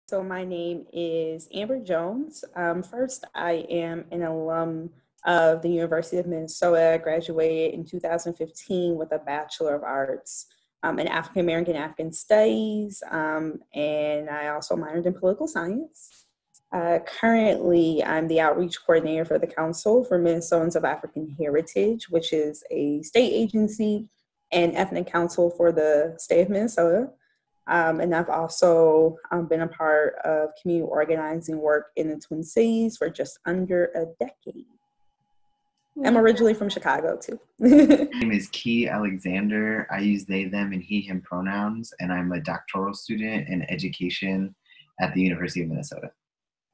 So my name is Amber Jones. First, I am an alum of the University of Minnesota. I graduated in 2015 with a Bachelor of Arts in African American African Studies, and I also minored in political science. Currently, I'm the outreach coordinator for the Council for Minnesotans of African Heritage, which is a state agency and ethnic council for the state of Minnesota. And I've also been a part of community organizing work in the Twin Cities for just under a decade. I'm originally from Chicago, too. My name is Key Alexander. I use they, them, and he, him pronouns, and I'm a doctoral student in education at the University of Minnesota.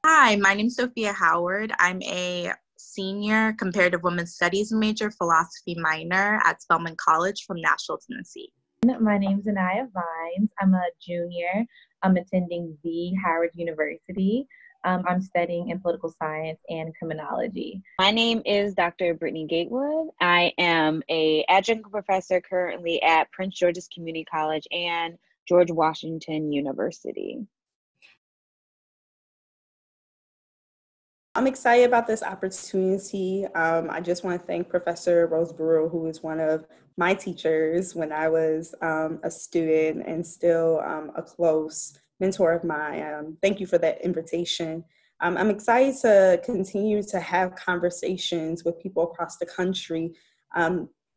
Hi, my name is Sophia Howard. I'm a senior comparative women's studies major, philosophy minor at Spelman College from Nashville, Tennessee. My name is Anaya Vines. I'm a junior. I'm attending the Howard University. I'm studying in political science and criminology. My name is Dr. Brittany Gatewood. I am an adjunct professor currently at Prince George's Community College and George Washington University. I'm excited about this opportunity. I just want to thank Professor Rose Brewer, who is one of my teachers when I was a student and still a close mentor of mine. Thank you for that invitation. I'm excited to continue to have conversations with people across the country,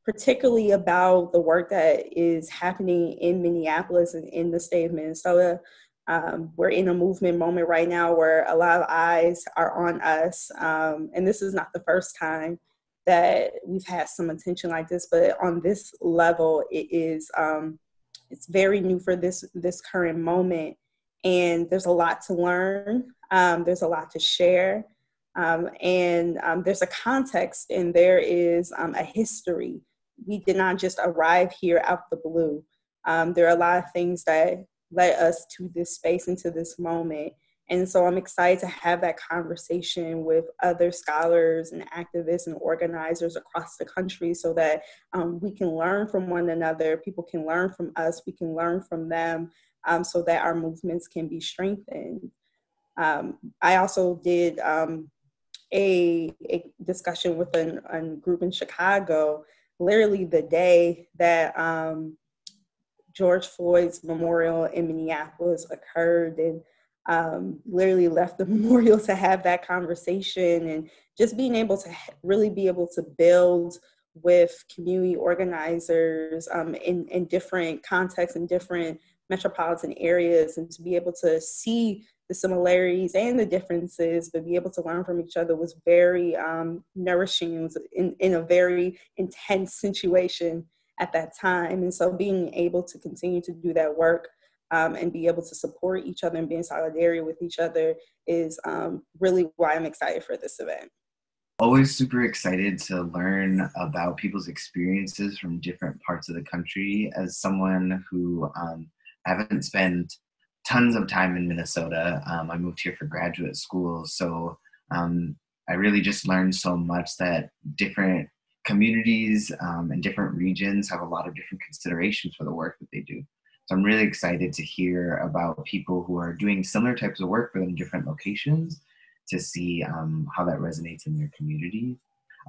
particularly about the work that is happening in Minneapolis and in the state of Minnesota. We're in a movement moment right now where a lot of eyes are on us. And this is not the first time that we've had some attention like this, but on this level, it's very new for this current moment. And there's a lot to learn. There's a lot to share. And there's a context and there is a history. We did not just arrive here out the blue. There are a lot of things that led us to this space, into this moment. And so I'm excited to have that conversation with other scholars and activists and organizers across the country so that we can learn from one another, people can learn from us, we can learn from them so that our movements can be strengthened. I also did a discussion with a group in Chicago, literally the day that George Floyd's memorial in Minneapolis occurred, and literally left the memorial to have that conversation, and just being able to really be able to build with community organizers in different contexts and different metropolitan areas, and to be able to see the similarities and the differences, but be able to learn from each other was very nourishing. It was in a very intense situation at that time. And so being able to continue to do that work and be able to support each other and be in solidarity with each other is really why I'm excited for this event. Always super excited to learn about people's experiences from different parts of the country. As someone who haven't spent tons of time in Minnesota, I moved here for graduate school. So I really just learned so much that different communities and different regions have a lot of different considerations for the work that they do. So I'm really excited to hear about people who are doing similar types of work but in different locations to see how that resonates in their communities.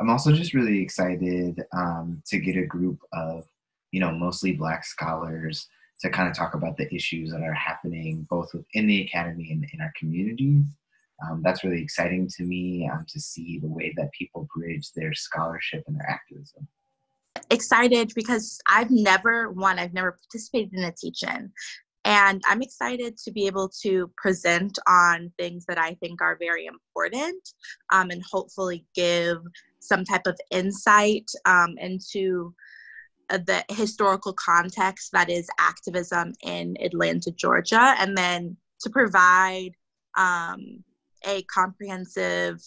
I'm also just really excited to get a group of, mostly Black scholars to kind of talk about the issues that are happening both within the academy and in our communities. That's really exciting to me to see the way that people bridge their scholarship and their activism. Excited because I've never participated in a teach-in. And I'm excited to be able to present on things that I think are very important and hopefully give some type of insight into the historical context that is activism in Atlanta, Georgia, and then to provide a comprehensive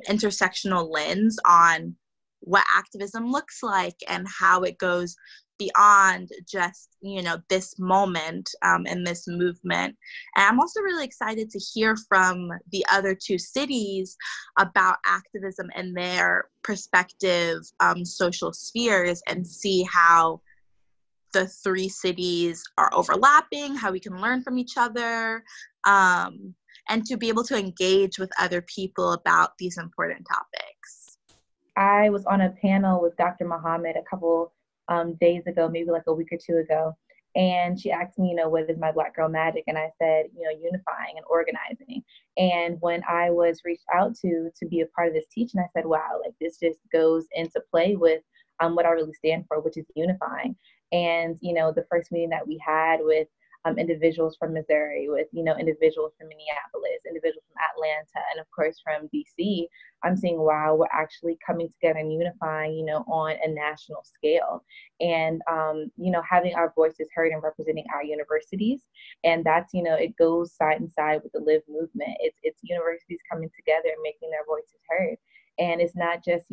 intersectional lens on what activism looks like and how it goes beyond just, this moment and this movement. And I'm also really excited to hear from the other two cities about activism and their prospective social spheres and see how the three cities are overlapping, how we can learn from each other, and to be able to engage with other people about these important topics. I was on a panel with Dr. Muhammad a couple days ago, maybe like a week or two ago, and she asked me, what is my Black girl magic? And I said, unifying and organizing. And when I was reached out to be a part of this teaching, I said, wow, like this just goes into play with what I really stand for, which is unifying. And, the first meeting that we had with individuals from Missouri, with, individuals from Minneapolis, individuals from Atlanta, and of course from DC, I'm seeing, wow, we're actually coming together and unifying, on a national scale. And, having our voices heard and representing our universities. And that's, it goes side and side with the Live movement. It's universities coming together and making their voices heard. And it's not just,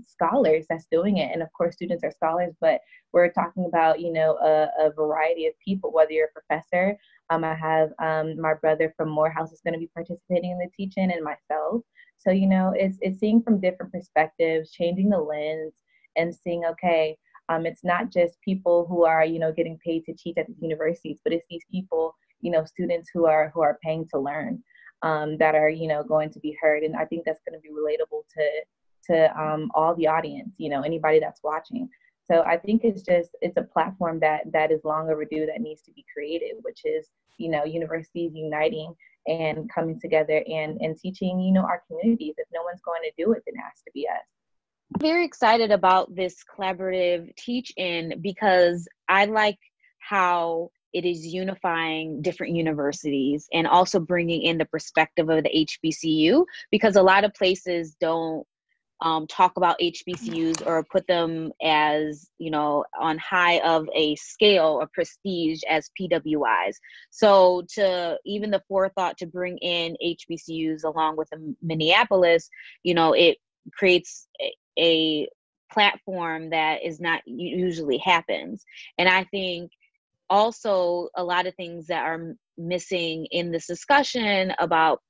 scholars that's doing it. And of course, students are scholars, but we're talking about, a variety of people, whether you're a professor. I have my brother from Morehouse is going to be participating in the teaching, and myself. So, it's seeing from different perspectives, changing the lens and seeing, okay, it's not just people who are, getting paid to teach at the universities, but it's these people, students who are paying to learn. That are, going to be heard. And I think that's going to be relatable to all the audience, anybody that's watching. So I think it's a platform that is long overdue, that needs to be created, which is, universities uniting and coming together and teaching, our communities. If no one's going to do it, then it has to be us. I'm very excited about this collaborative teach-in because I like how it is unifying different universities and also bringing in the perspective of the HBCU, because a lot of places don't talk about HBCUs or put them as, on high of a scale of prestige as PWIs. So to even the forethought to bring in HBCUs along with Minneapolis, it creates a platform that is not usually happens. And I think also a lot of things that are missing in this discussion about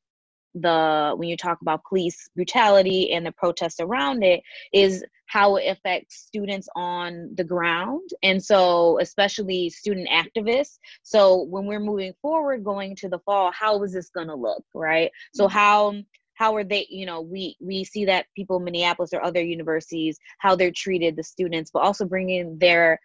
when you talk about police brutality and the protests around it, is how it affects students on the ground. And so especially student activists. So when we're moving forward, going to the fall, how is this going to look, right? So how are they, we see that people in Minneapolis or other universities, how they're treated, the students, but also bringing their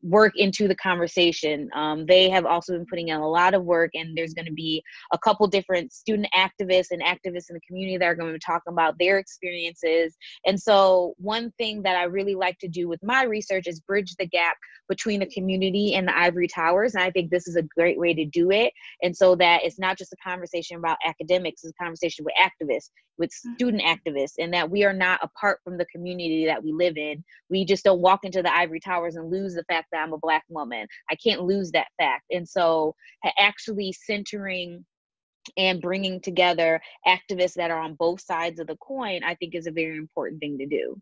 work into the conversation. They have also been putting in a lot of work, and there's going to be a couple different student activists and activists in the community that are going to be talking about their experiences. And so one thing that I really like to do with my research is bridge the gap between the community and the ivory towers. And I think this is a great way to do it. And so that it's not just a conversation about academics, it's a conversation with activists, with student activists, and that we are not apart from the community that we live in. We just don't walk into the ivory towers and lose the fact that I'm a Black woman. I can't lose that fact. And so actually centering and bringing together activists that are on both sides of the coin, I think is a very important thing to do.